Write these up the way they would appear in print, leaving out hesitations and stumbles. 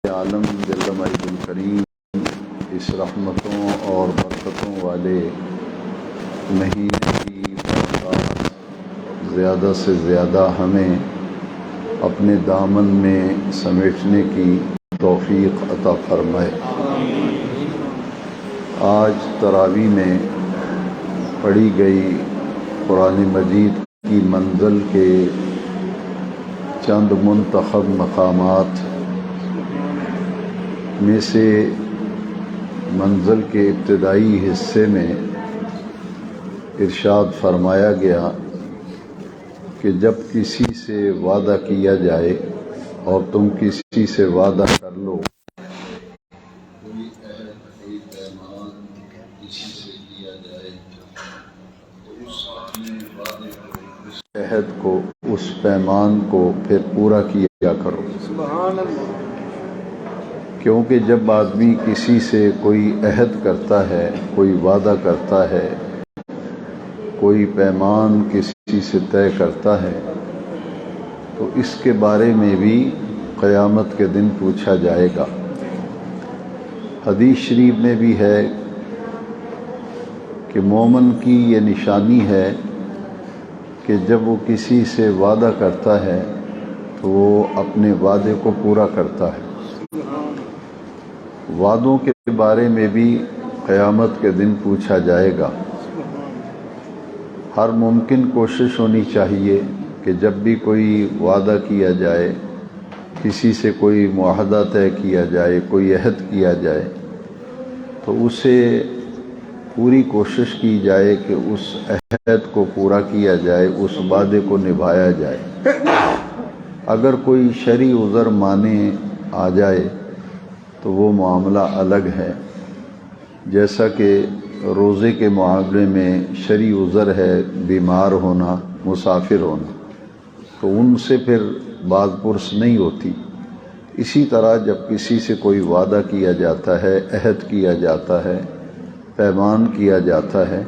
عالم جل مجد الکریم اس رحمتوں اور برکتوں والے مہینے کی برکات زیادہ سے زیادہ ہمیں اپنے دامن میں سمیٹنے کی توفیق عطا فرمائے۔ آج تراویح میں پڑھی گئی قرآن مجید کی منزل کے چند منتخب مقامات میں سے منزل کے ابتدائی حصے میں ارشاد فرمایا گیا کہ جب کسی سے وعدہ کیا جائے اور تم کسی سے وعدہ کر لو، کوئی عہد کوئی پیمان کسی سے کیا جائے تو اس اپنے وعدے کو، اس عہد کو، اس پیمان کو پھر پورا کیا کرو۔ سبحان اللہ۔ کیونکہ جب آدمی کسی سے کوئی عہد کرتا ہے، کوئی وعدہ کرتا ہے، کوئی پیمان کسی سے طے کرتا ہے تو اس کے بارے میں بھی قیامت کے دن پوچھا جائے گا۔ حدیث شریف میں بھی ہے کہ مومن کی یہ نشانی ہے کہ جب وہ کسی سے وعدہ کرتا ہے تو وہ اپنے وعدے کو پورا کرتا ہے۔ وعدوں کے بارے میں بھی قیامت کے دن پوچھا جائے گا۔ ہر ممکن کوشش ہونی چاہیے کہ جب بھی کوئی وعدہ کیا جائے، کسی سے کوئی معاہدہ طے کیا جائے، کوئی عہد کیا جائے تو اسے پوری کوشش کی جائے کہ اس عہد کو پورا کیا جائے، اس وعدے کو نبھایا جائے۔ اگر کوئی شرعی عذر مانے آ جائے تو وہ معاملہ الگ ہے، جیسا کہ روزے کے معاملے میں شرعی عذر ہے بیمار ہونا، مسافر ہونا، تو ان سے پھر باز پرس نہیں ہوتی۔ اسی طرح جب کسی سے کوئی وعدہ کیا جاتا ہے، عہد کیا جاتا ہے، پیمان کیا جاتا ہے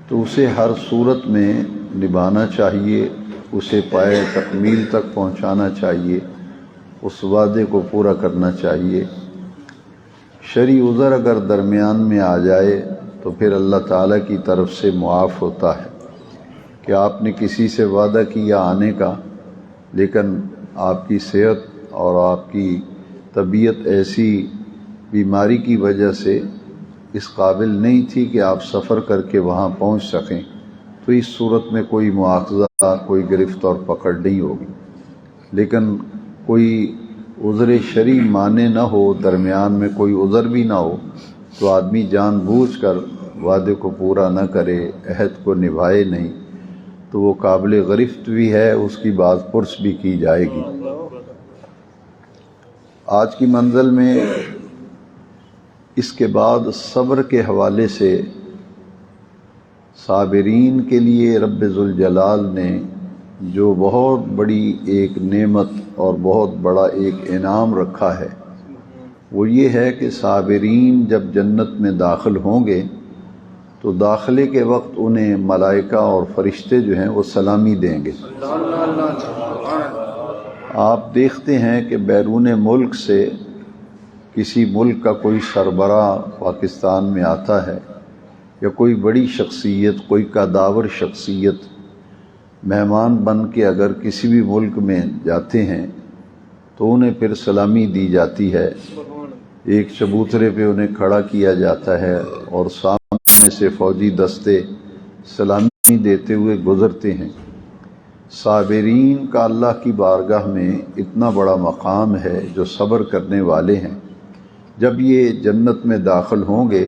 تو اسے ہر صورت میں نبھانا چاہیے، اسے پائے تکمیل تک پہنچانا چاہیے، اس وعدے کو پورا کرنا چاہیے۔ شرعی عذر اگر درمیان میں آ جائے تو پھر اللہ تعالیٰ کی طرف سے معاف ہوتا ہے کہ آپ نے کسی سے وعدہ کیا آنے کا، لیکن آپ کی صحت اور آپ کی طبیعت ایسی بیماری کی وجہ سے اس قابل نہیں تھی کہ آپ سفر کر کے وہاں پہنچ سکیں، تو اس صورت میں کوئی مواخذہ، کوئی گرفت اور پکڑ نہیں ہوگی۔ لیکن کوئی عذر شرعی مانے نہ ہو، درمیان میں کوئی عذر بھی نہ ہو تو آدمی جان بوجھ کر وعدے کو پورا نہ کرے، عہد کو نبھائے نہیں تو وہ قابل گرفت بھی ہے، اس کی باز پرس بھی کی جائے گی۔ آج کی منزل میں اس کے بعد صبر کے حوالے سے صابرین کے لیے رب ذوالجلال نے جو بہت بڑی ایک نعمت اور بہت بڑا ایک انعام رکھا ہے، وہ یہ ہے کہ صابرین جب جنت میں داخل ہوں گے تو داخلے کے وقت انہیں ملائکہ اور فرشتے جو ہیں وہ سلامی دیں گے۔ آپ دیکھتے ہیں کہ بیرون ملک سے کسی ملک کا کوئی سربراہ پاکستان میں آتا ہے یا کوئی بڑی شخصیت، کوئی قداور شخصیت مہمان بن کے اگر کسی بھی ملک میں جاتے ہیں تو انہیں پھر سلامی دی جاتی ہے، ایک چبوترے پہ انہیں کھڑا کیا جاتا ہے اور سامنے سے فوجی دستے سلامی دیتے ہوئے گزرتے ہیں۔ صابرین کا اللہ کی بارگاہ میں اتنا بڑا مقام ہے جو صبر کرنے والے ہیں۔ جب یہ جنت میں داخل ہوں گے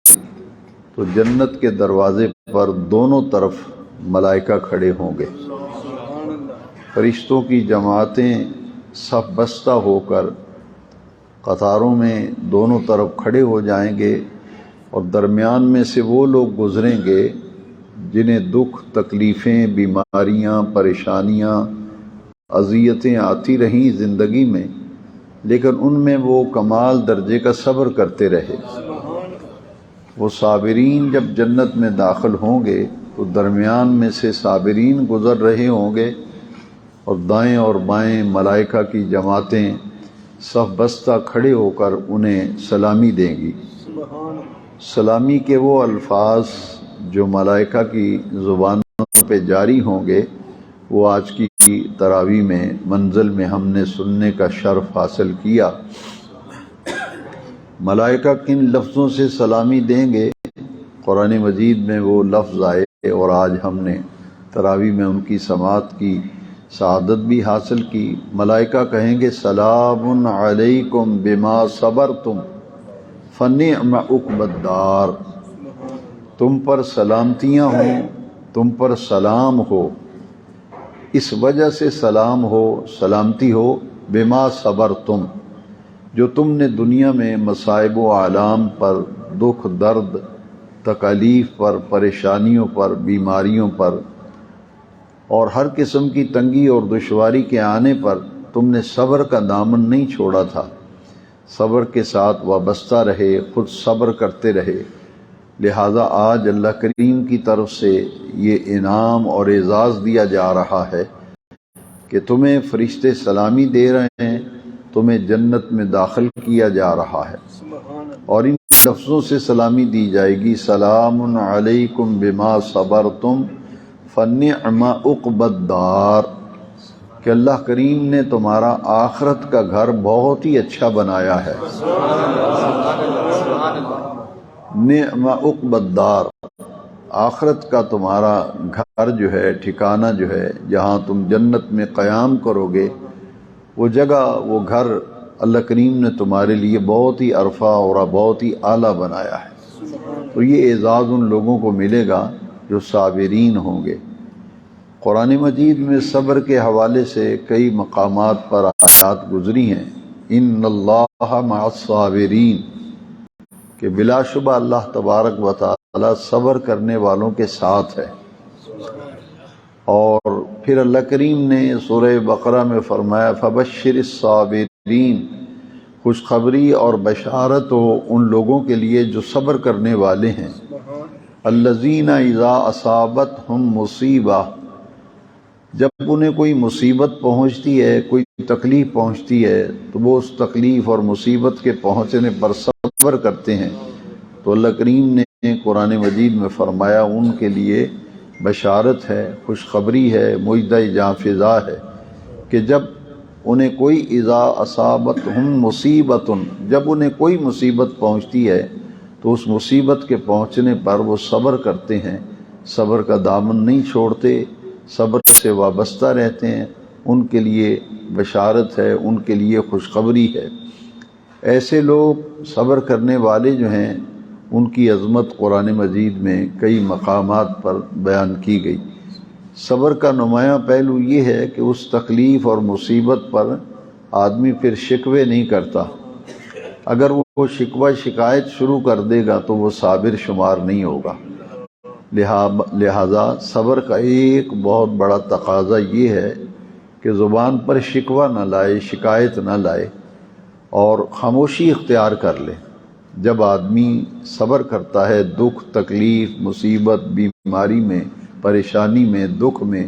تو جنت کے دروازے پر دونوں طرف ملائکہ کھڑے ہوں گے، فرشتوں کی جماعتیں صف بستہ ہو کر قطاروں میں دونوں طرف کھڑے ہو جائیں گے اور درمیان میں سے وہ لوگ گزریں گے جنہیں دکھ، تکلیفیں، بیماریاں، پریشانیاں، اذیتیں آتی رہیں زندگی میں، لیکن ان میں وہ کمال درجے کا صبر کرتے رہے۔ وہ صابرین جب جنت میں داخل ہوں گے تو درمیان میں سے صابرین گزر رہے ہوں گے اور دائیں اور بائیں ملائکہ کی جماعتیں صف بستہ کھڑے ہو کر انہیں سلامی دیں گی۔ سلامی کے وہ الفاظ جو ملائکہ کی زبانوں پہ جاری ہوں گے وہ آج کی تراویح میں منزل میں ہم نے سننے کا شرف حاصل کیا۔ ملائکہ کن لفظوں سے سلامی دیں گے؟ قرآن مجید میں وہ لفظ آئے اور آج ہم نے تراویح میں ان کی سماعت کی سعادت بھی حاصل کی۔ ملائکہ کہیں گے سلام علیکم بما صبرتم فنعم عقبی الدار، تم پر سلامتیاں ہوں، تم پر سلام ہو، اس وجہ سے سلام ہو، سلامتی ہو، بما صبرتم، جو تم نے دنیا میں مصائب و آلام پر، دکھ درد تکالیف پر، پریشانیوں پر، بیماریوں پر اور ہر قسم کی تنگی اور دشواری کے آنے پر تم نے صبر کا دامن نہیں چھوڑا تھا، صبر کے ساتھ وابستہ رہے، خود صبر کرتے رہے۔ لہذا آج اللہ کریم کی طرف سے یہ انعام اور اعزاز دیا جا رہا ہے کہ تمہیں فرشتے سلامی دے رہے ہیں، تمہیں جنت میں داخل کیا جا رہا ہے، اور ان لفظوں سے سلامی دی جائے گی سلام علیکم بما صبرتم فنعم عقبی الدار، کہ اللہ کریم نے تمہارا آخرت کا گھر بہت ہی اچھا بنایا ہے۔ نعم عقبی الدار، آخرت کا تمہارا گھر جو ہے، ٹھکانہ جو ہے، جہاں تم جنت میں قیام کرو گے، وہ جگہ، وہ گھر اللہ کریم نے تمہارے لیے بہت ہی عرفہ اور بہت ہی اعلیٰ بنایا ہے۔ تو یہ اعزاز ان لوگوں کو ملے گا جو صابرین ہوں گے۔ قرآن مجید میں صبر کے حوالے سے کئی مقامات پر آیات گزری ہیں، ان اللہ مع الصابرین، کہ بلا شبہ اللہ تبارک و تعالی صبر کرنے والوں کے ساتھ ہے۔ اور پھر اللہ کریم نے سورہ بقرہ میں فرمایا فبشر الصابرین، خوشخبری اور بشارت ہو ان لوگوں کے لیے جو صبر کرنے والے ہیں۔ الذین اذا اصابتہم مصیبہ، جب انہیں کوئی مصیبت پہنچتی ہے، کوئی تکلیف پہنچتی ہے، تو وہ اس تکلیف اور مصیبت کے پہنچنے پر صبر کرتے ہیں، تو اللہ کریم نے قرآن مجید میں فرمایا ان کے لیے بشارت ہے، خوشخبری ہے، معجزہ جاں فضا ہے کہ جب انہیں کوئی اذا اصابتہم مصیبت، جب انہیں کوئی مصیبت پہنچتی ہے تو اس مصیبت کے پہنچنے پر وہ صبر کرتے ہیں، صبر کا دامن نہیں چھوڑتے، صبر سے وابستہ رہتے ہیں، ان کے لیے بشارت ہے، ان کے لیے خوشخبری ہے۔ ایسے لوگ صبر کرنے والے جو ہیں ان کی عظمت قرآن مجید میں کئی مقامات پر بیان کی گئی۔ صبر کا نمایاں پہلو یہ ہے کہ اس تکلیف اور مصیبت پر آدمی پھر شکوے نہیں کرتا، اگر وہ شکوہ شکایت شروع کر دے گا تو وہ صابر شمار نہیں ہوگا۔ لہذا صبر کا ایک بہت بڑا تقاضا یہ ہے کہ زبان پر شکوہ نہ لائے، شکایت نہ لائے اور خاموشی اختیار کر لے۔ جب آدمی صبر کرتا ہے دکھ، تکلیف، مصیبت، بیماری میں، پریشانی میں، دکھ میں،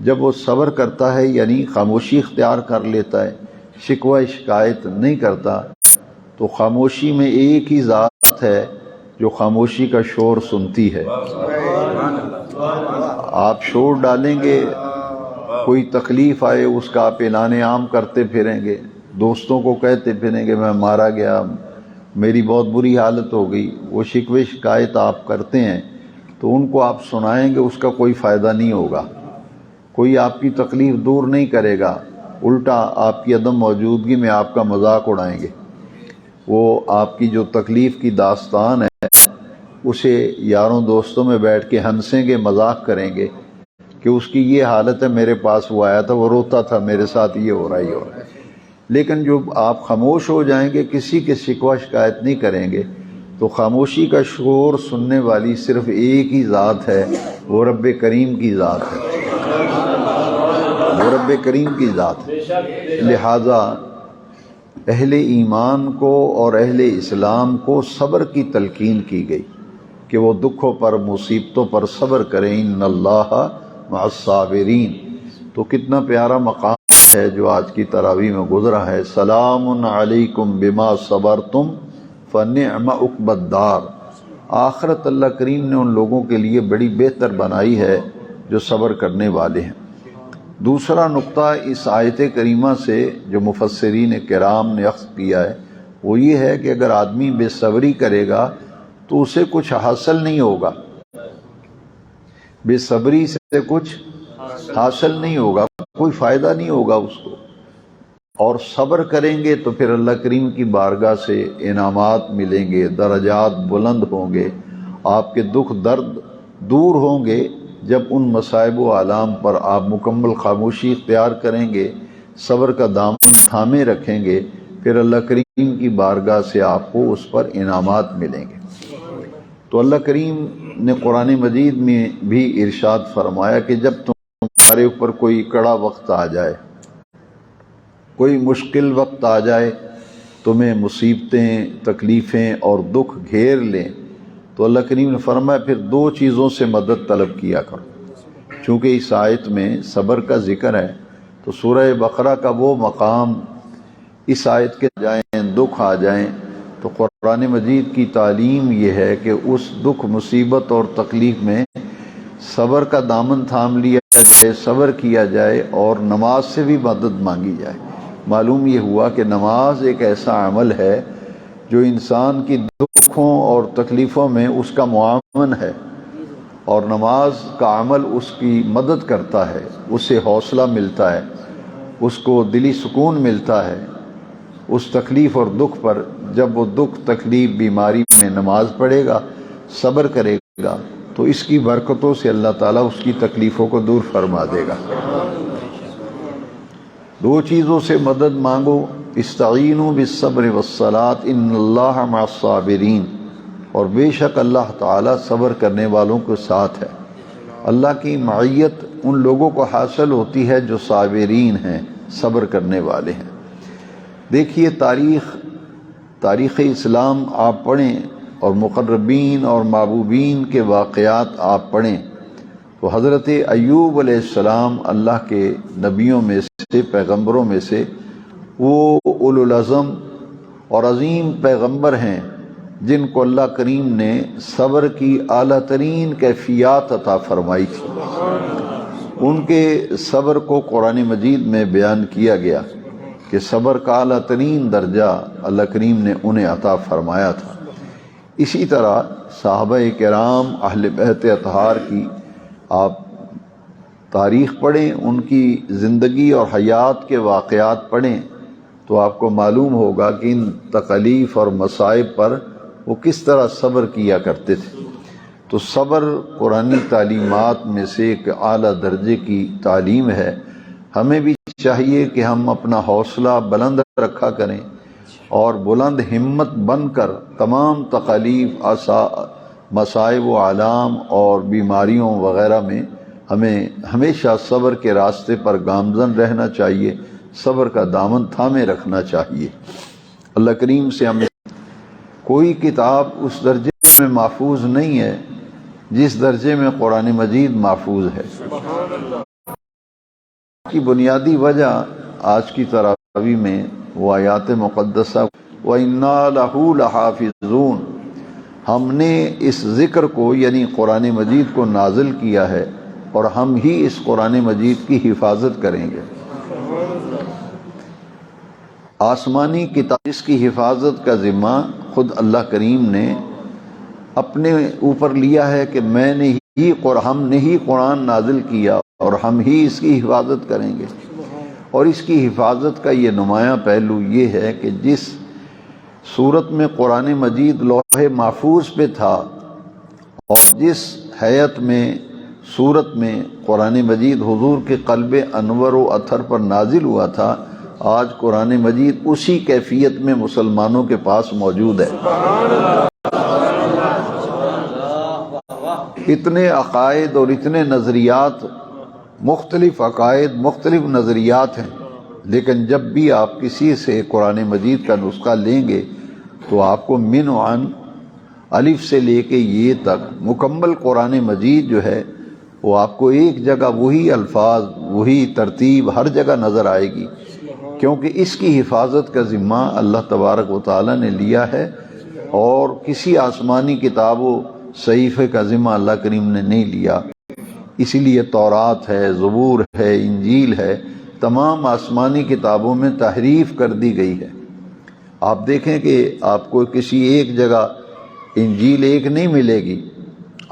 جب وہ صبر کرتا ہے یعنی خاموشی اختیار کر لیتا ہے، شکوہ شکایت نہیں کرتا، تو خاموشی میں ایک ہی ذات ہے جو خاموشی کا شور سنتی ہے۔ آپ شور ڈالیں گے، کوئی تکلیف آئے اس کا آپ اعلان عام کرتے پھریں گے، دوستوں کو کہتے پھریں گے میں مارا گیا، میری بہت بری حالت ہو گئی، وہ شکوے شکایت آپ کرتے ہیں تو ان کو آپ سنائیں گے، اس کا کوئی فائدہ نہیں ہوگا، کوئی آپ کی تکلیف دور نہیں کرے گا، الٹا آپ کی عدم موجودگی میں آپ کا مذاق اڑائیں گے۔ وہ آپ کی جو تکلیف کی داستان ہے اسے یاروں دوستوں میں بیٹھ کے ہنسیں گے، مذاق کریں گے کہ اس کی یہ حالت ہے، میرے پاس وہ آیا تھا، وہ روتا تھا، میرے ساتھ یہ ہو رہا ہے، یہ ہو رہا ہے۔ لیکن جو آپ خاموش ہو جائیں گے، کسی کے شکوہ شکایت نہیں کریں گے، تو خاموشی کا شور سننے والی صرف ایک ہی ذات ہے، وہ رب کریم کی ذات ہے، وہ رب کریم کی ذات ہے۔ لہذا اہل ایمان کو اور اہل اسلام کو صبر کی تلقین کی گئی کہ وہ دکھوں پر، مصیبتوں پر صبر کریں، ان اللہ مع الصابرین۔ تو کتنا پیارا مقام ہے جو آج کی تراویح میں گزرا ہے، سلام علیکم بما صبرتم فنعم عقبی الدار۔ آخرت اللہ کریم نے ان لوگوں کے لیے بڑی بہتر بنائی ہے جو صبر کرنے والے ہیں۔ دوسرا نقطہ اس آیت کریمہ سے جو مفسرین کرام نے اخذ کیا ہے وہ یہ ہے کہ اگر آدمی بے صبری کرے گا تو اسے کچھ حاصل نہیں ہوگا، بے صبری سے کچھ حاصل نہیں ہوگا، کوئی فائدہ نہیں ہوگا اس کو۔ اور صبر کریں گے تو پھر اللہ کریم کی بارگاہ سے انعامات ملیں گے، درجات بلند ہوں گے، آپ کے دکھ درد دور ہوں گے جب ان مصائب و آلام پر آپ مکمل خاموشی اختیار کریں گے، صبر کا دامن تھامے رکھیں گے، پھر اللہ کریم کی بارگاہ سے آپ کو اس پر انعامات ملیں گے۔ تو اللہ کریم نے قرآن مجید میں بھی ارشاد فرمایا کہ جب تمہارے اوپر کوئی کڑا وقت آ جائے، کوئی مشکل وقت آ جائے، تمہیں مصیبتیں، تکلیفیں اور دکھ گھیر لیں، تو اللہ کریم نے فرمایا پھر دو چیزوں سے مدد طلب کیا کرو۔ چونکہ اس آیت میں صبر کا ذکر ہے تو سورہ بقرہ کا وہ مقام اس آیت کے جائیں، دکھ آ جائیں تو قرآن مجید کی تعلیم یہ ہے کہ اس دکھ، مصیبت اور تکلیف میں صبر کا دامن تھام لیا جائے، صبر کیا جائے اور نماز سے بھی مدد مانگی جائے۔ معلوم یہ ہوا کہ نماز ایک ایسا عمل ہے جو انسان کی دکھوں اور تکلیفوں میں اس کا معاون ہے، اور نماز کا عمل اس کی مدد کرتا ہے، اس سے حوصلہ ملتا ہے، اس کو دلی سکون ملتا ہے اس تکلیف اور دکھ پر۔ جب وہ دکھ، تکلیف، بیماری میں نماز پڑھے گا، صبر کرے گا تو اس کی برکتوں سے اللہ تعالیٰ اس کی تکلیفوں کو دور فرما دے گا۔ دو چیزوں سے مدد مانگو، استعینوا بالصبر والصلاۃ ان اللہ مع الصابرین، اور بے شک اللہ تعالیٰ صبر کرنے والوں کے ساتھ ہے۔ اللہ کی معیت ان لوگوں کو حاصل ہوتی ہے جو صابرین ہیں، صبر کرنے والے ہیں۔ دیکھیے تاریخ اسلام آپ پڑھیں اور مقربین اور محبوبین کے واقعات آپ پڑھیں تو حضرت ایوب علیہ السلام اللہ کے نبیوں میں سے، پیغمبروں میں سے وہ اولو العزم اور عظیم پیغمبر ہیں جن کو اللہ کریم نے صبر کی اعلیٰ ترین کیفیات عطا فرمائی تھی۔ ان کے صبر کو قرآن مجید میں بیان کیا گیا کہ صبر کا اعلیٰ ترین درجہ اللہ کریم نے انہیں عطا فرمایا تھا۔ اسی طرح صحابہ کرام، اہل بیت اطہار کی آپ تاریخ پڑھیں، ان کی زندگی اور حیات کے واقعات پڑھیں تو آپ کو معلوم ہوگا کہ ان تکالیف اور مصائب پر وہ کس طرح صبر کیا کرتے تھے۔ تو صبر قرآنی تعلیمات میں سے ایک اعلیٰ درجے کی تعلیم ہے۔ ہمیں بھی چاہیے کہ ہم اپنا حوصلہ بلند رکھا کریں اور بلند ہمت بن کر تمام تکالیف، مصائب و آلام اور بیماریوں وغیرہ میں ہمیں ہمیشہ صبر کے راستے پر گامزن رہنا چاہیے، صبر کا دامن تھامے رکھنا چاہیے۔ اللہ کریم سے ہمیں کوئی کتاب اس درجے میں محفوظ نہیں ہے جس درجے میں قرآن مجید محفوظ ہے۔ کی بنیادی وجہ آج کی تراویح میں وہ آیات مقدسہ وَإِنَّا لَهُ لَحَافِظُونَ، ہم نے اس ذکر کو یعنی قرآن مجید کو نازل کیا ہے اور ہم ہی اس قرآن مجید کی حفاظت کریں گے۔ آسمانی کتاب اس کی حفاظت کا ذمہ خود اللہ کریم نے اپنے اوپر لیا ہے کہ ہم نے ہی قرآن نازل کیا اور ہم ہی اس کی حفاظت کریں گے۔ اور اس کی حفاظت کا یہ نمایاں پہلو یہ ہے کہ جس صورت میں قرآن مجید لوح محفوظ پہ تھا اور جس حیت میں، صورت میں قرآن مجید حضور کے قلب انور و اطہر پر نازل ہوا تھا، آج قرآن مجید اسی کیفیت میں مسلمانوں کے پاس موجود ہے۔ اتنے عقائد اور اتنے نظریات، مختلف عقائد، مختلف نظریات ہیں، لیکن جب بھی آپ کسی سے قرآن مجید کا نسخہ لیں گے تو آپ کو من و عن، الف سے لے کے یہ تک مکمل قرآن مجید جو ہے وہ آپ کو ایک جگہ وہی الفاظ وہی ترتیب ہر جگہ نظر آئے گی، کیونکہ اس کی حفاظت کا ذمہ اللہ تبارک و تعالیٰ نے لیا ہے، اور کسی آسمانی کتاب و صحیفے کا ذمہ اللہ کریم نے نہیں لیا۔ اسی لیے تورات ہے، زبور ہے، انجیل ہے، تمام آسمانی کتابوں میں تحریف کر دی گئی ہے۔ آپ دیکھیں کہ آپ کو کسی ایک جگہ انجیل ایک نہیں ملے گی،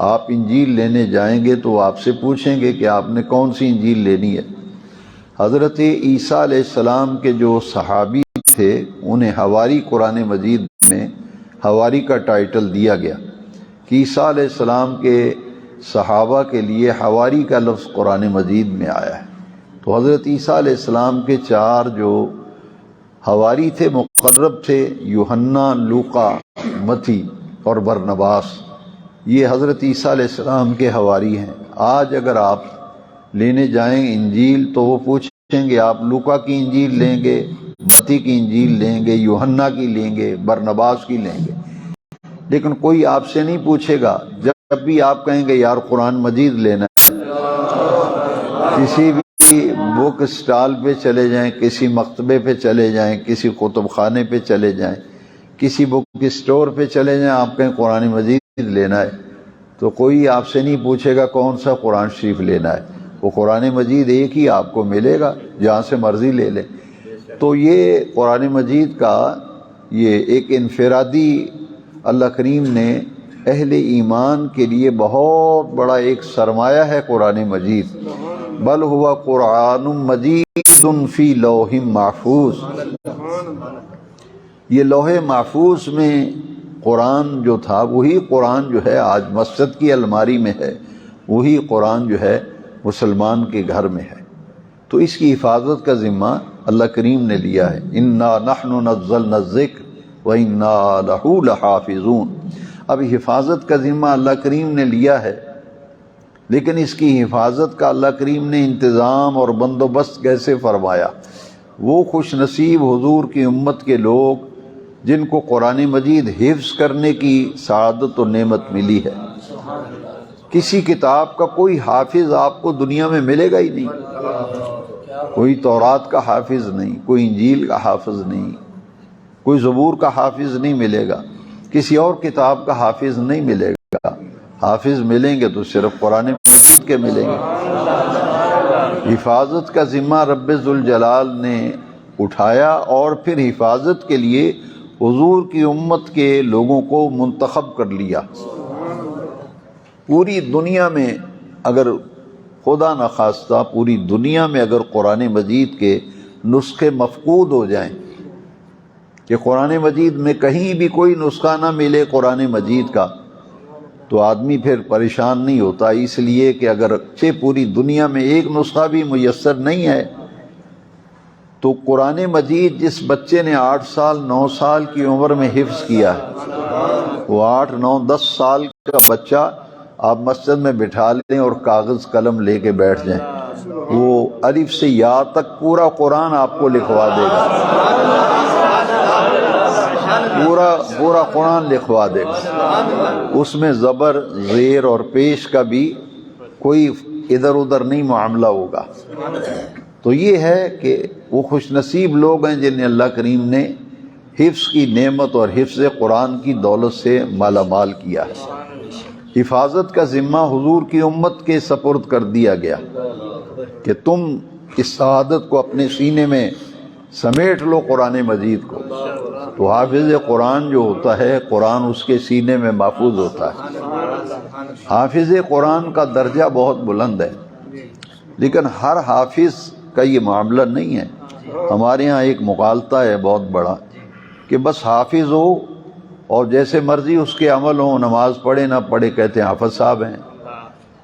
آپ انجیل لینے جائیں گے تو آپ سے پوچھیں گے کہ آپ نے کون سی انجیل لینی ہے۔ حضرت عیسیٰ علیہ السلام کے جو صحابی تھے انہیں حواری قرآن مجید میں حواری کا ٹائٹل دیا گیا کہ عیسیٰ علیہ السلام کے صحابہ کے لیے حواری کا لفظ قرآن مجید میں آیا ہے۔ تو حضرت عیسیٰ علیہ السلام کے 4 جو حواری تھے، مقرب تھے، یوحنا، لوقا، متی اور برنباس، یہ حضرت عیسیٰ علیہ السلام کے حواری ہیں۔ آج اگر آپ لینے جائیں انجیل تو وہ پوچھیں گے آپ لوقا کی انجیل لیں گے، متی کی انجیل لیں گے، یوحنا کی لیں گے، برنباس کی لیں گے، لیکن کوئی آپ سے نہیں پوچھے گا۔ جب بھی آپ کہیں گے یار قرآن مجید لینا ہے، کسی بھی بک اسٹال پہ چلے جائیں، کسی مکتبے پہ چلے جائیں، کسی کتب خانے پہ چلے جائیں، کسی بک اسٹور پہ چلے جائیں، آپ کہیں قرآن مجید لینا ہے تو کوئی آپ سے نہیں پوچھے گا کون سا قرآن شریف لینا ہے، وہ قرآن مجید ایک ہی آپ کو ملے گا، جہاں سے مرضی لے لیں۔ تو یہ قرآن مجید کا یہ ایک انفرادی اللہ کریم نے اہل ایمان کے لیے بہت بڑا ایک سرمایہ ہے قرآن مجید۔ بل ہوا قرآن مجید فی لوح محفوظ، یہ لوح محفوظ میں قرآن جو تھا وہی قرآن جو ہے آج مسجد کی الماری میں ہے، وہی قرآن جو ہے مسلمان کے گھر میں ہے۔ تو اس کی حفاظت کا ذمہ اللہ کریم نے لیا ہے۔ انا نحن نزلنا الذکر وَإِنَّا لَهُ لَحَافِظُونَ۔ اب حفاظت کا ذمہ اللہ کریم نے لیا ہے، لیکن اس کی حفاظت کا اللہ کریم نے انتظام اور بندوبست کیسے فرمایا؟ وہ خوش نصیب حضور کی امت کے لوگ جن کو قرآن مجید حفظ کرنے کی سعادت و نعمت ملی ہے۔ کسی کتاب کا کوئی حافظ آپ کو دنیا میں ملے گا ہی نہیں، کوئی تورات کا حافظ نہیں، کوئی انجیل کا حافظ نہیں، کوئی زبور کا حافظ نہیں ملے گا، کسی اور کتاب کا حافظ نہیں ملے گا۔ حافظ ملیں گے تو صرف قرآن مجید کے ملیں گے۔ حفاظت کا ذمہ رب ذوالجلال نے اٹھایا اور پھر حفاظت کے لیے حضور کی امت کے لوگوں کو منتخب کر لیا۔ پوری دنیا میں اگر خدا نخواستہ پوری دنیا میں اگر قرآن مجید کے نسخے مفقود ہو جائیں کہ قرآن مجید میں کہیں بھی کوئی نسخہ نہ ملے قرآن مجید کا، تو آدمی پھر پریشان نہیں ہوتا، اس لیے کہ اگر پوری دنیا میں ایک نسخہ بھی میسر نہیں ہے تو قرآن مجید جس بچے نے 8 سال 9 سال کی عمر میں حفظ کیا ہے، وہ 8 9 10 سال کا بچہ آپ مسجد میں بٹھا لیں اور کاغذ قلم لے کے بیٹھ جائیں، وہ الف سے یا تک پورا قرآن آپ کو لکھوا دے گا، پورا قرآن لکھوا دے گا۔ اس میں زبر زیر اور پیش کا بھی کوئی ادھر ادھر نہیں معاملہ ہوگا۔ تو یہ ہے کہ وہ خوش نصیب لوگ ہیں جنہیں اللہ کریم نے حفظ کی نعمت اور حفظ قرآن کی دولت سے مالا مال کیا ہے۔ حفاظت کا ذمہ حضور کی امت کے سپرد کر دیا گیا کہ تم اس سعادت کو اپنے سینے میں سمیٹ لو قرآن مجید کو۔ تو حافظ قرآن جو ہوتا ہے قرآن اس کے سینے میں محفوظ ہوتا ہے۔ حافظ قرآن کا درجہ بہت بلند ہے، لیکن ہر حافظ کا یہ معاملہ نہیں ہے۔ ہمارے ہاں ایک مغالطہ ہے بہت بڑا کہ بس حافظ ہو اور جیسے مرضی اس کے عمل ہوں، نماز پڑھے نہ پڑھے کہتے ہیں حافظ صاحب ہیں۔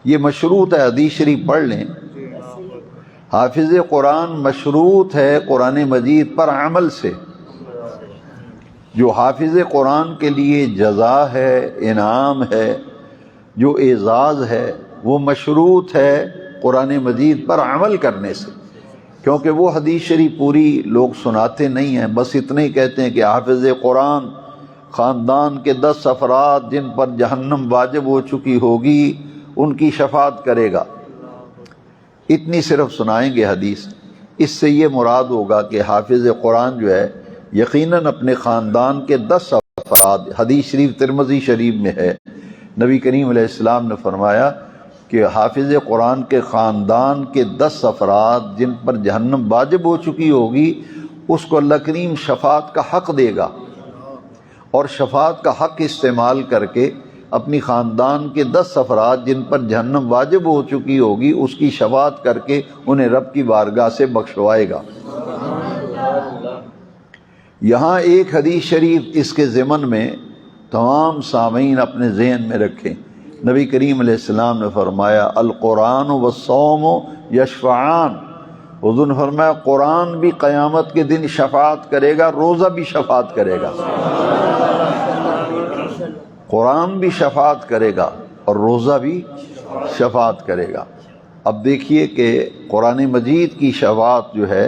یہ مشروط ہے، حدیث شریف پڑھ لیں، حافظ قرآن مشروط ہے قرآن مجید پر عمل سے۔ جو حافظ قرآن کے لیے جزا ہے، انعام ہے، جو اعزاز ہے، وہ مشروط ہے قرآن مجید پر عمل کرنے سے، کیونکہ وہ حدیث شریف پوری لوگ سناتے نہیں ہیں، بس اتنے ہی کہتے ہیں کہ حافظ قرآن خاندان کے 10 افراد جن پر جہنم واجب ہو چکی ہوگی ان کی شفاعت کرے گا۔ اتنی صرف سنائیں گے حدیث. اس سے یہ مراد ہوگا کہ حافظ قرآن جو ہے یقیناً اپنے خاندان کے 10 افراد. حدیث شریف ترمذی شریف میں ہے، نبی کریم علیہ السلام نے فرمایا کہ حافظ قرآن کے خاندان کے 10 افراد جن پر جہنم واجب ہو چکی ہوگی، اس کو اللہ کریم شفاعت کا حق دے گا، اور شفاعت کا حق استعمال کر کے اپنی خاندان کے 10 افراد جن پر جہنم واجب ہو چکی ہوگی اس کی شفاعت کر کے انہیں رب کی بارگاہ سے بخشوائے گا. یہاں ایک حدیث شریف اس کے ضمن میں تمام سامعین اپنے ذہن میں رکھیں. نبی کریم علیہ السلام نے فرمایا القرآن والصوم یشفعان. حضور نے فرمایا قرآن بھی قیامت کے دن شفاعت کرے گا، روزہ بھی شفاعت کرے گا. قرآن بھی شفاعت کرے گا اور روزہ بھی شفاعت کرے گا. اب دیکھیے کہ قرآن مجید کی شفاعت جو ہے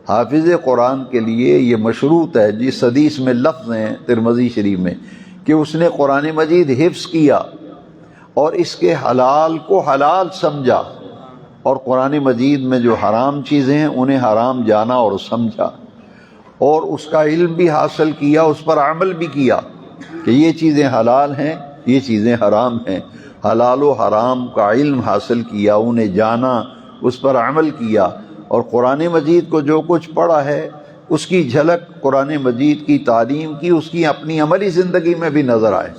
حافظ قرآن کے لیے یہ مشروط ہے. جس حدیث میں لفظ ہیں ترمذی شریف میں کہ اس نے قرآن مجید حفظ کیا اور اس کے حلال کو حلال سمجھا، اور قرآن مجید میں جو حرام چیزیں ہیں انہیں حرام جانا اور سمجھا، اور اس کا علم بھی حاصل کیا، اس پر عمل بھی کیا کہ یہ چیزیں حلال ہیں، یہ چیزیں حرام ہیں. حلال و حرام کا علم حاصل کیا، انہیں جانا، اس پر عمل کیا، اور قرآن مجید کو جو کچھ پڑھا ہے اس کی جھلک قرآن مجید کی تعلیم کی اس کی اپنی عملی زندگی میں بھی نظر آئے،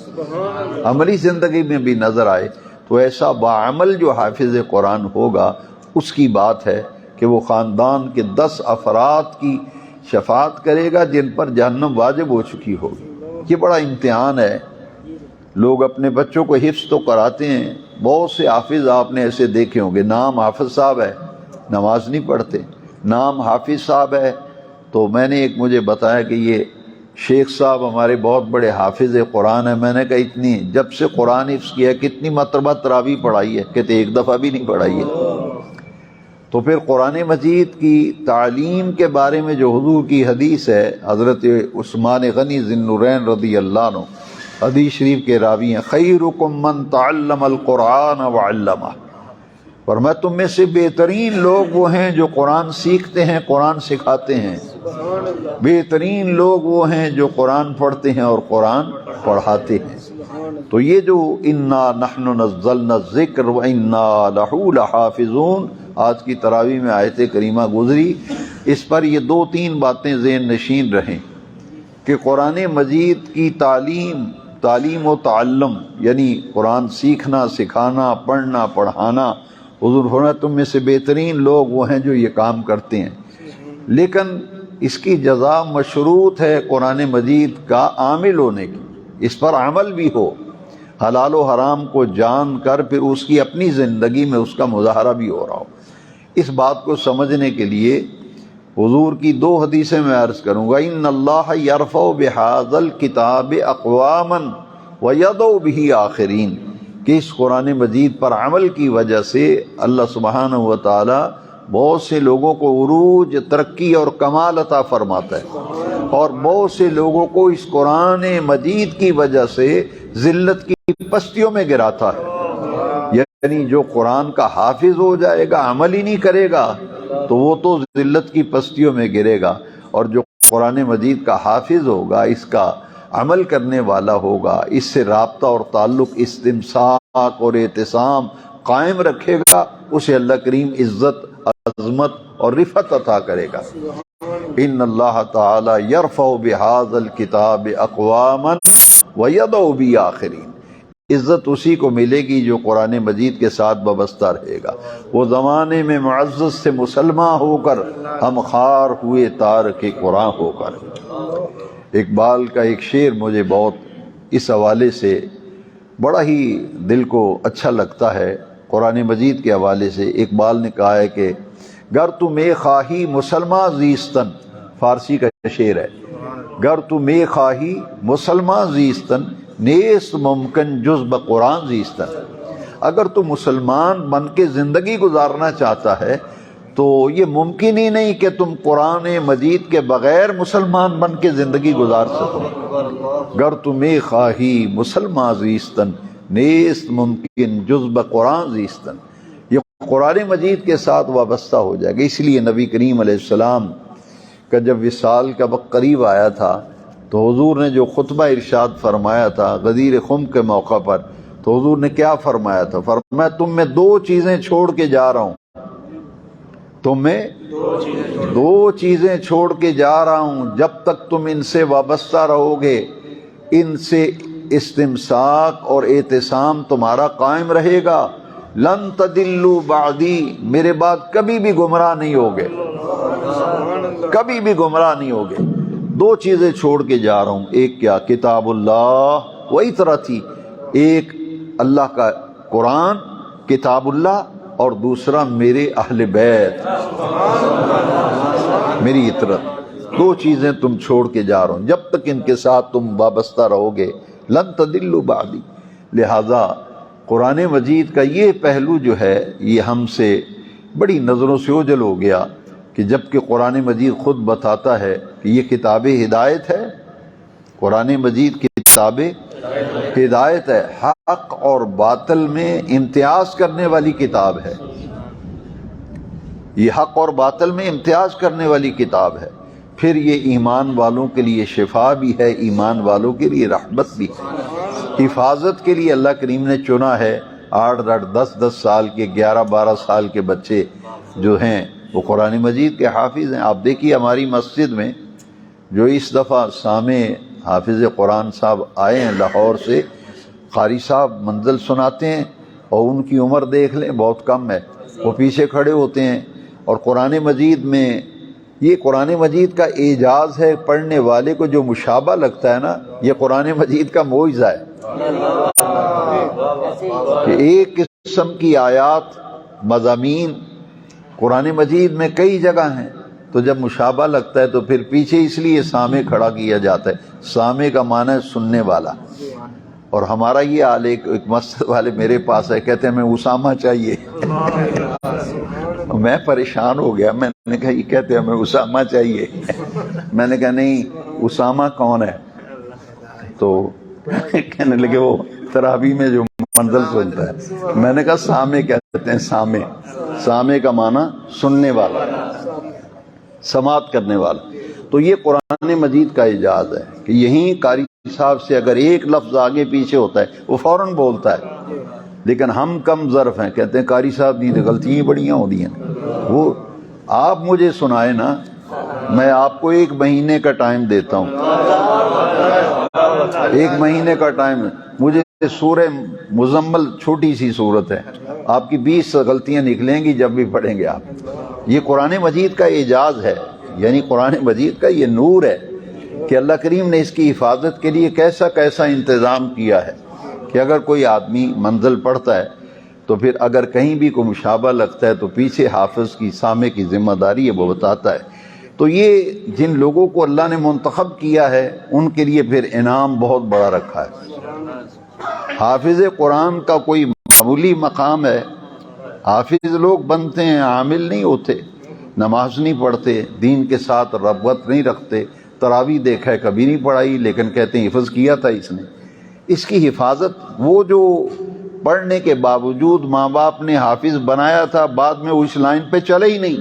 عملی زندگی میں بھی نظر آئے. تو ایسا باعمل جو حافظ قرآن ہوگا اس کی بات ہے کہ وہ خاندان کے 10 افراد کی شفاعت کرے گا جن پر جہنم واجب ہو چکی ہوگی. یہ بڑا امتحان ہے. لوگ اپنے بچوں کو حفظ تو کراتے ہیں، بہت سے حافظ آپ نے ایسے دیکھے ہوں گے، نام حافظ صاحب ہے، نماز نہیں پڑھتے. نام حافظ صاحب ہے تو میں نے ایک مجھے بتایا کہ یہ شیخ صاحب ہمارے بہت بڑے حافظ قرآن ہیں. میں نے کہا اتنی جب سے قرآن حفظ کیا کتنی مرتبہ تراویح پڑھائی ہے؟ کہتے ایک دفعہ بھی نہیں پڑھائی ہے. تو پھر قرآن مجید کی تعلیم کے بارے میں جو حضور کی حدیث ہے، حضرت عثمان غنی ذی النورین رضی اللہ عنہ حدیث شریف کے راوی ہیں، خیرکم من تعلم القرآن وعلمہ. فرمایا تم میں سے بہترین لوگ وہ ہیں جو قرآن سیکھتے ہیں، قرآن سکھاتے ہیں. بہترین لوگ وہ ہیں جو قرآن پڑھتے ہیں اور قرآن پڑھاتے ہیں. تو یہ جو انا نحن نزلنا الذکر وانا لہ لحافظون آج کی تراویح میں آیت کریمہ گزری، اس پر یہ 2-3 باتیں ذہن نشین رہیں کہ قرآن مجید کی تعلیم و تعلم یعنی قرآن سیکھنا، سکھانا، پڑھنا، پڑھانا. حضور فرمایا تم میں سے بہترین لوگ وہ ہیں جو یہ کام کرتے ہیں. لیکن اس کی جزا مشروط ہے قرآن مجید کا عامل ہونے کی، اس پر عمل بھی ہو، حلال و حرام کو جان کر پھر اس کی اپنی زندگی میں اس کا مظاہرہ بھی ہو رہا ہو. اس بات کو سمجھنے کے لیے حضور کی 2 حدیثیں میں عرض کروں گا. ان اللہ یرفع بہذا الکتاب اقواما ویضع بہ آخرین، کہ اس قرآن مجید پر عمل کی وجہ سے اللہ سبحانہ و تعالی بہت سے لوگوں کو عروج، ترقی اور کمال عطا فرماتا ہے، اور بہت سے لوگوں کو اس قرآن مجید کی وجہ سے ذلت کی پستیوں میں گراتا ہے. یعنی جو قرآن کا حافظ ہو جائے گا، عمل ہی نہیں کرے گا تو وہ تو ذلت کی پستیوں میں گرے گا، اور جو قرآن مجید کا حافظ ہوگا، اس کا عمل کرنے والا ہوگا، اس سے رابطہ اور تعلق، استمساک اور اعتصام قائم رکھے گا، اسے اللہ کریم عزت، عظمت اور رفعت عطا کرے گا. ان اللہ تعالی یرفع بہذا الکتاب اقواما ویضع بہ آخرین. عزت اسی کو ملے گی جو قرآن مجید کے ساتھ وابستہ رہے گا. وہ زمانے میں معزز سے مسلمان ہو کر، ہم خار ہوئے تارک قرآن ہو کر. اقبال کا ایک شعر مجھے بہت اس حوالے سے بڑا ہی دل کو اچھا لگتا ہے. قرآن مجید کے حوالے سے اقبال نے کہا ہے کہ گر تو میں خواہی مسلمان زیستن، فارسی کا شعر ہے، گر تو میں خواہی مسلمان زیستن نیست ممکن جز بقرآن زیستن. اگر تو مسلمان بن کے زندگی گزارنا چاہتا ہے تو یہ ممکن ہی نہیں کہ تم قرآن مجید کے بغیر مسلمان بن کے زندگی گزار سکو. گر تمہیں خواہی مسلمان زیستن نیست ممکن جز بقرآن زیستن. یہ قرآن مجید کے ساتھ وابستہ ہو جائے گا۔ اس لیے نبی کریم علیہ السلام کا جب وصال کا وقت قریب آیا تھا تو حضور نے جو خطبہ ارشاد فرمایا تھا غدیر خم کے موقع پر، تو حضور نے کیا فرمایا تھا؟ فرمایا تم میں دو چیزیں چھوڑ کے جا رہا ہوں، تم میں دو چیزیں چھوڑ کے جا رہا ہوں، جب تک تم ان سے وابستہ رہو گے، ان سے استمساک اور اعتصام تمہارا قائم رہے گا، لن تدلوا بعدی، میرے بعد کبھی بھی گمراہ نہیں ہوگے، کبھی بھی گمراہ نہیں ہوگے۔ دو چیزیں چھوڑ کے جا رہا ہوں، ایک کیا؟ کتاب اللہ وہی طرح تھی، ایک اللہ کا قرآن کتاب اللہ، اور دوسرا میرے اہل بیت، میری اطرت۔ دو چیزیں تم چھوڑ کے جا رہا ہوں، جب تک ان کے ساتھ تم وابستہ رہو گے، لن تدلوا بعدی۔ لہذا قرآن مجید کا یہ پہلو جو ہے یہ ہم سے بڑی نظروں سے اوجھل ہو گیا کہ جب کہ قرآن مجید خود بتاتا ہے کہ یہ کتاب ہدایت ہے، قرآن مجید کی کتاب ہدایت ہے، حق اور باطل میں امتیاز کرنے والی کتاب ہے، یہ حق اور باطل میں امتیاز کرنے والی کتاب ہے۔ پھر یہ ایمان والوں کے لیے شفا بھی ہے، ایمان والوں کے لیے رحمت بھی ہے۔ حفاظت کے لیے اللہ کریم نے چنا ہے 8 10 سال کے 11 12 سال کے بچے جو ہیں وہ قرآن مجید کے حافظ ہیں۔ آپ دیکھیے ہماری مسجد میں جو اس دفعہ سامع حافظ قرآن صاحب آئے ہیں لاہور سے، قاری صاحب منزل سناتے ہیں اور ان کی عمر دیکھ لیں بہت کم ہے، وہ پیچھے کھڑے ہوتے ہیں اور قرآن مجید میں یہ قرآن مجید کا اعجاز ہے، پڑھنے والے کو جو مشابہ لگتا ہے نا، یہ قرآن مجید کا معجزہ ہے کہ ایک قسم کی آیات مضامین قرآن مجید میں کئی جگہ ہیں، تو جب مشابہ لگتا ہے تو پھر پیچھے اس لیے سامع کھڑا کیا جاتا ہے۔ سامع کا معنی ہے سننے والا، اور ہمارا یہ حال ایک مسجد والے میرے پاس ہے، کہتے ہیں ہمیں اسامہ چاہیے۔ میں پریشان ہو گیا، میں نے کہا یہ کہتے ہیں ہمیں اسامہ چاہیے، میں نے کہا نہیں اسامہ کون ہے؟ تو کہنے لگے وہ تراویح میں جو منزل سنتا ہے۔ میں نے کہا سامع کہتے ہیں، سامع، سامع کا معنی سننے والا، سماعت کرنے والا۔ تو یہ قرآن مجید کا اعجاز ہے کہ یہیں قاری صاحب سے اگر ایک لفظ آگے پیچھے ہوتا ہے وہ فوراً بولتا ہے، لیکن ہم کم ظرف ہیں، کہتے ہیں قاری صاحب دی غلطیاں بڑیاں ہو دی ہیں۔ وہ آپ مجھے سنائے نا، میں آپ کو 1 مہینے کا ٹائم دیتا ہوں، 1 مہینے کا ٹائم۔ مجھے سورہ مزمل چھوٹی سی صورت ہے، آپ کی 20 غلطیاں نکلیں گی جب بھی پڑھیں گے آپ۔ یہ قرآن مجید کا اعجاز ہے، یعنی قرآن مجید کا یہ نور ہے کہ اللہ کریم نے اس کی حفاظت کے لیے کیسا کیسا انتظام کیا ہے کہ اگر کوئی آدمی منزل پڑھتا ہے تو پھر اگر کہیں بھی کوئی مشابہ لگتا ہے تو پیچھے حافظ کی سامع کی ذمہ داری ہے، وہ بتاتا ہے۔ تو یہ جن لوگوں کو اللہ نے منتخب کیا ہے ان کے لیے پھر انعام بہت بڑا رکھا ہے۔ حافظ قرآن کا کوئی معمولی مقام ہے، حافظ لوگ بنتے ہیں، عامل نہیں ہوتے، نماز نہیں پڑھتے، دین کے ساتھ رغبت نہیں رکھتے، تراویح دیکھا ہے کبھی نہیں پڑھائی، لیکن کہتے ہیں حفظ کیا تھا اس نے۔ اس کی حفاظت وہ جو پڑھنے کے باوجود ماں باپ نے حافظ بنایا تھا، بعد میں وہ اس لائن پہ چلے ہی نہیں،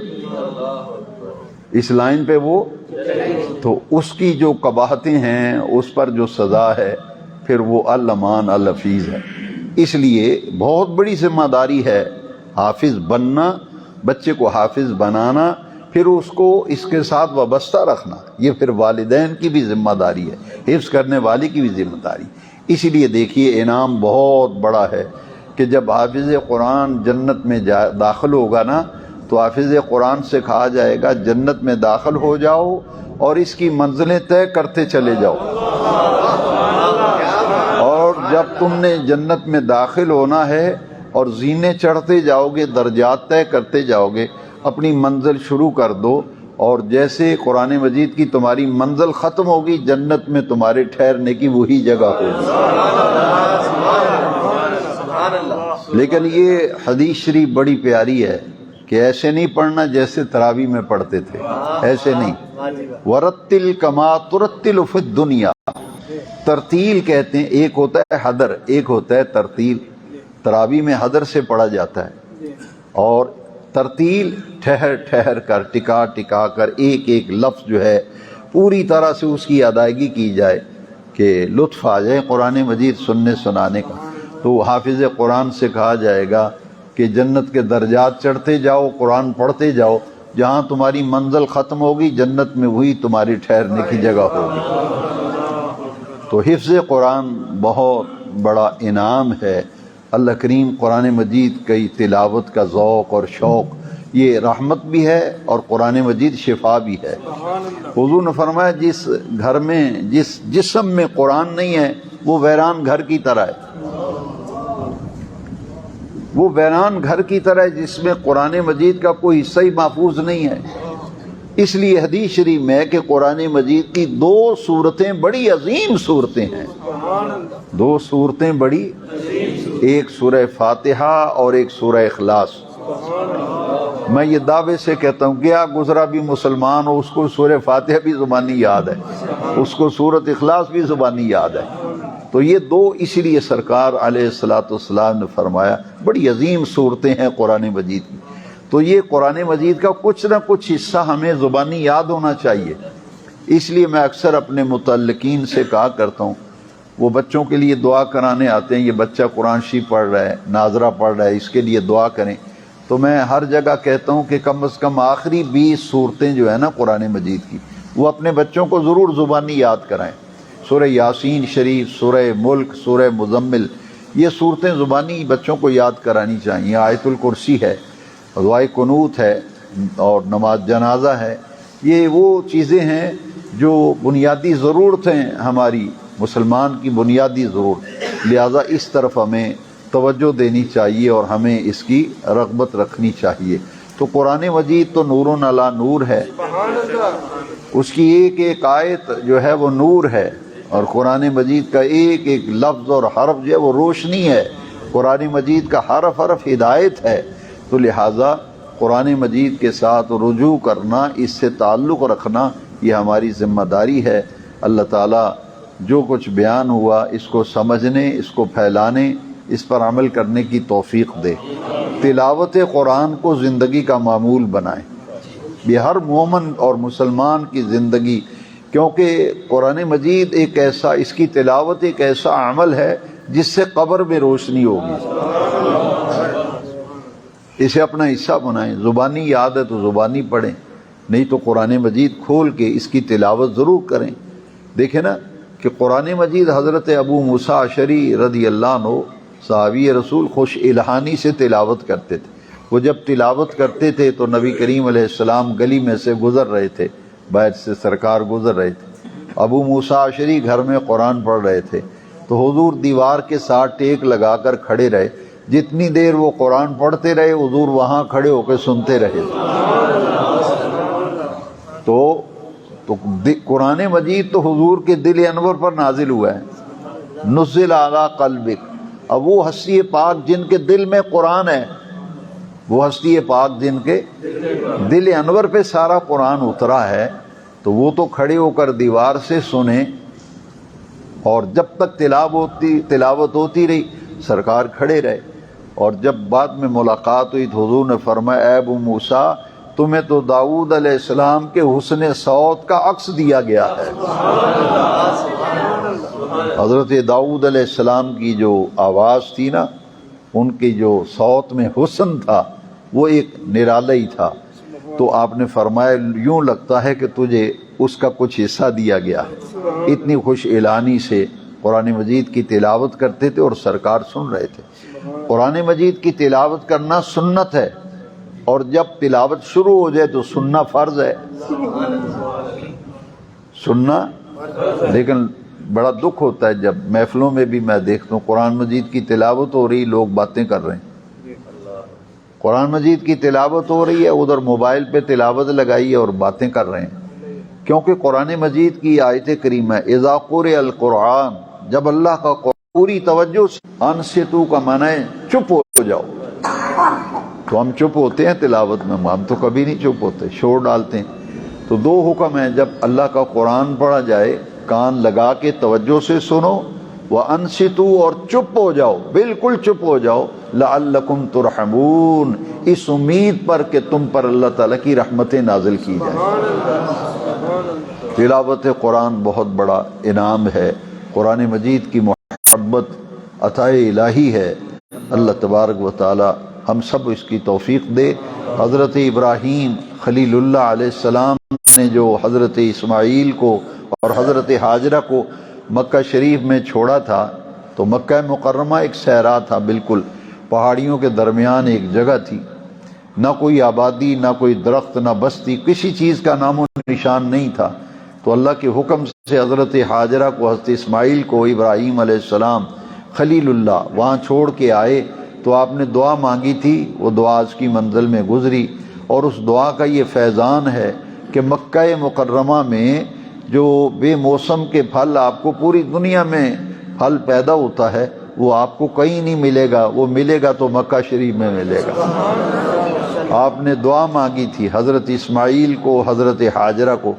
اس لائن پہ وہ، تو اس کی جو قباحتیں ہیں، اس پر جو سزا ہے، پھر وہ الامان الحفیظ ہے۔ اس لیے بہت بڑی ذمہ داری ہے حافظ بننا، بچے کو حافظ بنانا، پھر اس کو اس کے ساتھ وابستہ رکھنا۔ یہ پھر والدین کی بھی ذمہ داری ہے، حفظ کرنے والی کی بھی ذمہ داری۔ اسی لیے دیکھیے انعام بہت بڑا ہے کہ جب حافظ قرآن جنت میں داخل ہوگا نا، تو حافظ قرآن سے کہا جائے گا جنت میں داخل ہو جاؤ اور اس کی منزلیں طے کرتے چلے جاؤ، اور جب تم نے جنت میں داخل ہونا ہے اور زینے چڑھتے جاؤ گے، درجات طے کرتے جاؤ گے، اپنی منزل شروع کر دو، اور جیسے قرآن مجید کی تمہاری منزل ختم ہوگی، جنت میں تمہارے ٹھہرنے کی وہی جگہ ہوگی۔ لیکن یہ حدیث شریف بڑی پیاری ہے کہ ایسے نہیں پڑھنا جیسے تراویح میں پڑھتے تھے، ایسے نہیں۔ وَرَتِّلْ كَمَا تُرَتِّلُ فِي الدُّنْيَا، ترتیل کہتے ہیں، ایک ہوتا ہے حدر، ایک ہوتا ہے ترتیل۔ تراویح میں حدر سے پڑھا جاتا ہے، اور ترتیل ٹھہر ٹھہر کر ٹکا ٹکا کر ایک ایک لفظ جو ہے پوری طرح سے اس کی ادائیگی کی جائے کہ لطف آ جائے قرآن مجید سننے سنانے کا. تو حافظ قرآن سے کہا جائے گا کہ جنت کے درجات چڑھتے جاؤ، قرآن پڑھتے جاؤ، جہاں تمہاری منزل ختم ہوگی جنت میں وہی تمہاری ٹھہرنے کی جگہ ہوگی. تو حفظ قرآن بہت بڑا انعام ہے. اللہ کریم قرآن مجید کی تلاوت کا ذوق اور شوق یہ رحمت بھی ہے اور قرآن مجید شفا بھی ہے. حضور نے فرمایا جس گھر میں جس جسم میں قرآن نہیں ہے وہ ویران گھر کی طرح ہے. وہ ویران گھر کی طرح ہے جس میں قرآن مجید کا کوئی حصہ ہی محفوظ نہیں ہے. اس لیے حدیث شریف میں کہ قرآن مجید کی دو صورتیں بڑی عظیم صورتیں ہیں. دو صورتیں بڑی، ایک سورہ فاتحہ اور ایک سورہ اخلاص. میں یہ دعوے سے کہتا ہوں گیا گزرا بھی مسلمان ہو اس کو سورہ فاتحہ بھی زبانی یاد ہے، اس کو سورۃ اخلاص بھی زبانی یاد ہے. تو یہ دو اس لیے سرکار علیہ الصلوۃ والسلام نے فرمایا بڑی عظیم صورتیں ہیں قرآن مجید کی. تو یہ قرآن مجید کا کچھ نہ کچھ حصہ ہمیں زبانی یاد ہونا چاہیے. اس لیے میں اکثر اپنے متعلقین سے کہا کرتا ہوں، وہ بچوں کے لیے دعا کرانے آتے ہیں، یہ بچہ قرآن شریف پڑھ رہا ہے، ناظرہ پڑھ رہا ہے، اس کے لیے دعا کریں. تو میں ہر جگہ کہتا ہوں کہ کم از کم آخری 20 صورتیں جو ہے نا قرآن مجید کی وہ اپنے بچوں کو ضرور زبانی یاد کرائیں. سورہ یاسین شریف، سورہ ملک، سورہ مزمل، یہ صورتیں زبانی بچوں کو یاد کرانی چاہیے. آیت الکرسی ہے، دعائے قنوت ہے اور نماز جنازہ ہے. یہ وہ چیزیں ہیں جو بنیادی ضرورتیں ہماری مسلمان کی بنیادی ضرورت، لہذا اس طرف ہمیں توجہ دینی چاہیے اور ہمیں اس کی رغبت رکھنی چاہیے. تو قرآن مجید تو نور علی نور ہے، اس کی ایک ایک آیت جو ہے وہ نور ہے، اور قرآن مجید کا ایک ایک لفظ اور حرف جو ہے وہ روشنی ہے. قرآن مجید کا حرف حرف ہدایت ہے. تو لہٰذا قرآن مجید کے ساتھ رجوع کرنا، اس سے تعلق رکھنا، یہ ہماری ذمہ داری ہے. اللہ تعالیٰ جو کچھ بیان ہوا اس کو سمجھنے، اس کو پھیلانے، اس پر عمل کرنے کی توفیق دے. تلاوت قرآن کو زندگی کا معمول بنائیں. یہ ہر مومن اور مسلمان کی زندگی، کیونکہ قرآن مجید ایک ایسا، اس کی تلاوت ایک ایسا عمل ہے جس سے قبر میں روشنی ہوگی. اسے اپنا حصہ بنائیں. زبانی یاد ہے تو زبانی پڑھیں، نہیں تو قرآن مجید کھول کے اس کی تلاوت ضرور کریں. دیکھیں نا کہ قرآن مجید حضرت ابو موسیٰ اشعری رضی اللہ عنہ صحابی رسول خوش الہانی سے تلاوت کرتے تھے. وہ جب تلاوت کرتے تھے تو نبی کریم علیہ السلام گلی میں سے گزر رہے تھے، بیت سے سرکار گزر رہے تھے. ابو موسیٰ اشعری گھر میں قرآن پڑھ رہے تھے تو حضور دیوار کے ساتھ ٹیک لگا کر کھڑے رہے. جتنی دیر وہ قرآن پڑھتے رہے حضور وہاں کھڑے ہو کے سنتے رہے. تو قرآن مجید تو حضور کے دل انور پر نازل ہوا ہے. نزل علی قلبک. اب وہ ہستی پاک جن کے دل میں قرآن ہے، وہ ہستی پاک جن کے دل انور پہ سارا قرآن اترا ہے، تو وہ تو کھڑے ہو کر دیوار سے سنیں. اور جب تک تلاوت ہوتی رہی سرکار کھڑے رہے. اور جب بعد میں ملاقات ہوئی تو حضور نے فرمایا اے ابو موسیٰ تمہیں تو داؤد علیہ السلام کے حسن صوت کا عکس دیا گیا ہے. حضرت داؤد علیہ السلام کی جو آواز تھی نا، ان کی جو صوت میں حسن تھا وہ ایک نرالا ہی تھا. تو آپ نے فرمایا یوں لگتا ہے کہ تجھے اس کا کچھ حصہ دیا گیا ہے. اتنی خوش اعلانی سے قرآن مجید کی تلاوت کرتے تھے اور سرکار سن رہے تھے. قرآن مجید کی تلاوت کرنا سنت ہے، اور جب تلاوت شروع ہو جائے تو سننا فرض ہے. سننا، لیکن بڑا دکھ ہوتا ہے جب محفلوں میں بھی میں دیکھتا ہوں قرآن مجید کی تلاوت ہو رہی، لوگ باتیں کر رہے ہیں. قرآن مجید کی تلاوت ہو رہی ہے، ادھر موبائل پہ تلاوت لگائی ہے اور باتیں کر رہے ہیں. کیونکہ قرآن مجید کی آیت کریمہ اذا قرئ القرآن، جب اللہ کا پوری توجہ سے، انصتو کا معنی ہے چپ ہو جاؤ. تو ہم چپ ہوتے ہیں تلاوت میں؟ ہم تو کبھی نہیں چپ ہوتے، شور ڈالتے ہیں. تو دو حکم ہیں، جب اللہ کا قرآن پڑھا جائے کان لگا کے توجہ سے سنو، وَأَنصِتُوا اور چپ ہو جاؤ، بالکل چپ ہو جاؤ، لَعَلَّكُمْ تُرْحَمُونَ اس امید پر کہ تم پر اللہ تعالیٰ کی رحمتیں نازل کی جائیں۔ تلاوت قرآن بہت بڑا انعام ہے، قرآن مجید کی محبت عطا الہی ہے۔ اللہ تبارک و تعالی ہم سب اس کی توفیق دے۔ حضرت ابراہیم خلیل اللہ علیہ السلام نے جو حضرت اسماعیل کو اور حضرت ہاجرہ کو مکہ شریف میں چھوڑا تھا، تو مکہ مکرمہ ایک صحرا تھا، بالکل پہاڑیوں کے درمیان ایک جگہ تھی، نہ کوئی آبادی، نہ کوئی درخت، نہ بستی، کسی چیز کا نام و نشان نہیں تھا۔ تو اللہ کے حکم سے حضرت ہاجرہ کو، حضرت اسماعیل کو ابراہیم علیہ السلام خلیل اللہ وہاں چھوڑ کے آئے، تو آپ نے دعا مانگی تھی، وہ دعا آج کی منزل میں گزری، اور اس دعا کا یہ فیضان ہے کہ مکہ مکرمہ میں جو بے موسم کے پھل آپ کو پوری دنیا میں پھل پیدا ہوتا ہے، وہ آپ کو کہیں نہیں ملے گا، وہ ملے گا تو مکہ شریف میں ملے گا۔ آپ نے دعا مانگی تھی حضرت اسماعیل کو، حضرت ہاجرہ کو،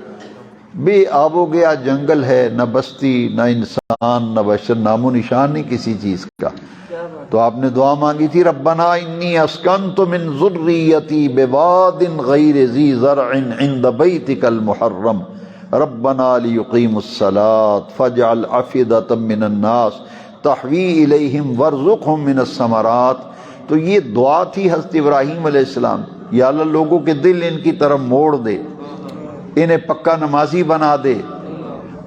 بے آب و گیا جنگل ہے، نہ بستی، نہ انسان، نہ بشر، نام و نشان نہیں کسی چیز کا۔ تو آپ نے دعا مانگی تھی، ربنا انی اسکنت من ذریتی بواد غیر ذی زرع عند بیتک المحرم ربنا لیقیموا الصلاة فاجعل افئدة من الناس تحوی الیہم وارزقہم من الثمرات۔ تو یہ دعا تھی حضرت ابراہیم علیہ السلام، یا اللہ لوگوں کے دل ان کی طرف موڑ دے، انہیں پکا نمازی بنا دے،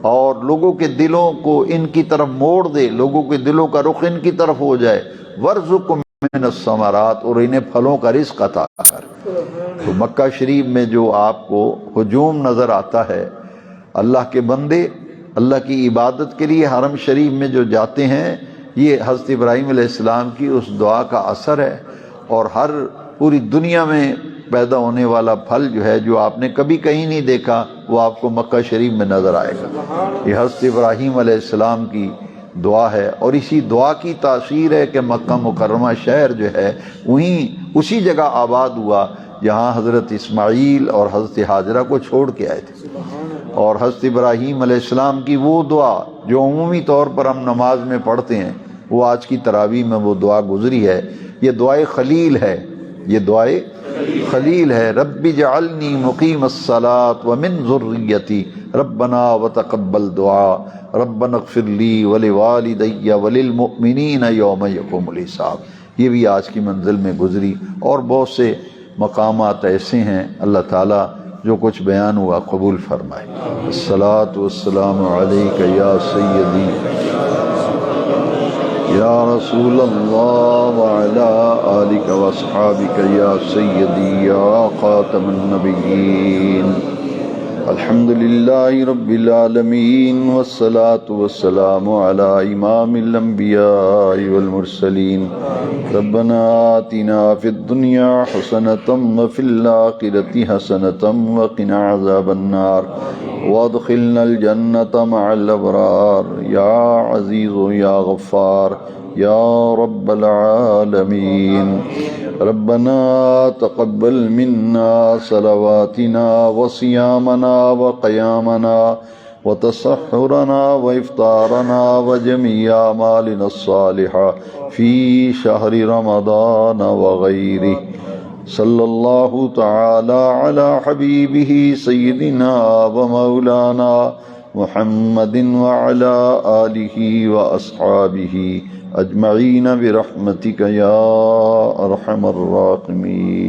اور لوگوں کے دلوں کو ان کی طرف موڑ دے، لوگوں کے دلوں کا رخ ان کی طرف ہو جائے، وارزقہم من الثمرات، اور انہیں پھلوں کا رزق عطا کر۔ تو مکہ شریف میں جو آپ کو ہجوم نظر آتا ہے، اللہ کے بندے اللہ کی عبادت کے لیے حرم شریف میں جو جاتے ہیں، یہ حضرت ابراہیم علیہ السلام کی اس دعا کا اثر ہے۔ اور ہر پوری دنیا میں پیدا ہونے والا پھل جو ہے، جو آپ نے کبھی کہیں نہیں دیکھا، وہ آپ کو مکہ شریف میں نظر آئے گا۔ یہ حضرت ابراہیم علیہ السلام کی دعا ہے، اور اسی دعا کی تاثیر ہے کہ مکہ مکرمہ شہر جو ہے اسی جگہ آباد ہوا جہاں حضرت اسماعیل اور حضرت ہاجرہ کو چھوڑ کے آئے تھے۔ اور حضرت ابراہیم علیہ السلام کی وہ دعا جو عمومی طور پر ہم نماز میں پڑھتے ہیں، وہ آج کی تراویح میں وہ دعا گزری ہے۔ یہ دعائے خلیل ہے، یہ دعائے خلیل ہے، رب اجعلنی مقیم الصلاۃ ومن ذریتی ربنا وتقبل دعا ربنا اغفر لی ولوالدی وللمؤمنین یوم یقوم الحساب۔ یہ بھی آج کی منزل میں گزری، اور بہت سے مقامات ایسے ہیں۔ اللہ تعالیٰ جو کچھ بیان ہوا قبول فرمائے۔ الصلاۃ والسلام علیک یا سیدی یا رسول اللہ وعلا آلک واصحابک یا سیدی یا خاتم النبیین۔ الحمد للہ رب العالمین والصلاة والسلام علی امام الانبیاء والمرسلین۔ ربنا آتنا فی الدنیا حسنۃ وفی الآخرۃ حسنۃ وقنا عذاب النار وادخلنا الجنۃ مع الابرار یا عزیز یا غفار یا رب العالمین۔ ربنا تقبل منا صلواتنا وصيامنا وقيامنا وتسحرنا وإفطارنا وجميع أعمالنا الصالحة في شهر رمضان وغيره۔ صلى الله تعالى على حبيبه سيدنا ومولانا محمد وعلى آله وأصحابه أجمعين برحمتك يا أرحم الراحمين۔